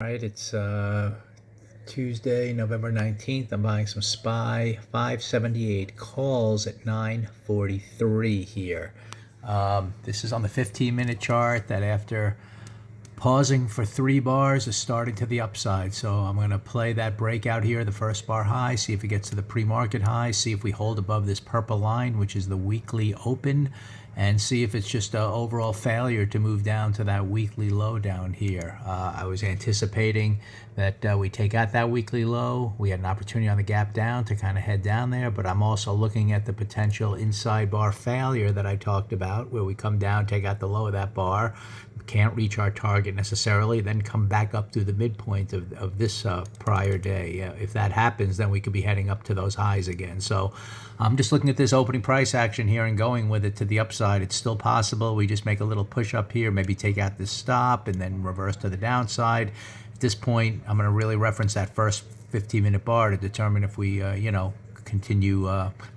Right, it's Tuesday, November 19th. I'm buying some SPY 578 calls at 9:43 here. This is on the 15-minute chart that after pausing for 3 bars is starting to the upside. So I'm going to play that breakout here, the first bar high, see if it gets to the pre-market high, see if we hold above this purple line, which is the weekly open, and see if it's just an overall failure to move down to that weekly low down here. I was anticipating that we take out that weekly low. We had an opportunity on the gap down to kind of head down there, but I'm also looking at the potential inside bar failure that I talked about, where we come down, take out the low of that bar, can't reach our target necessarily, then come back up through the midpoint of this prior day. If that happens, then we could be heading up to those highs again. So I'm just looking at this opening price action here and going with it to the upside. It's still possible we just make a little push up here, maybe take out this stop and then reverse to the downside. At this point, I'm going to really reference that first 15-minute bar to determine if we, continue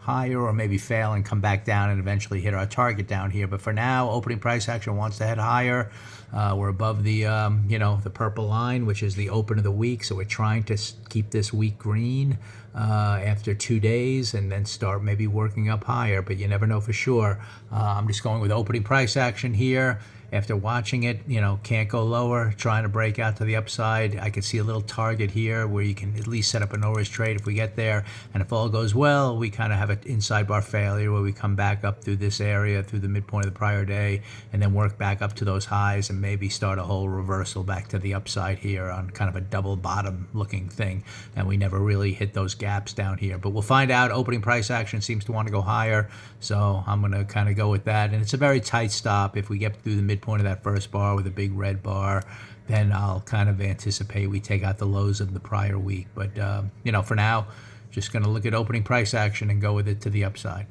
higher or maybe fail and come back down and eventually hit our target down here. But for now, opening price action wants to head higher. We're above the the purple line, which is the open of the week, so we're trying to keep this week green after 2 days and then start maybe working up higher, but you never know for sure. I'm just going with opening price action here. After watching it, can't go lower, trying to break out to the upside. I could see a little target here where you can at least set up a no-risk trade if we get there. And if all goes well, we kind of have an inside bar failure where we come back up through this area, through the midpoint of the prior day, and then work back up to those highs and maybe start a whole reversal back to the upside here on kind of a double bottom looking thing. And we never really hit those gaps down here. But we'll find out. Opening price action seems to want to go higher, so I'm going to kind of go with that. And it's a very tight stop. If we get through the midpoint of that first bar with a big red bar, then I'll kind of anticipate we take out the lows of the prior week. But for now, just going to look at opening price action and go with it to the upside.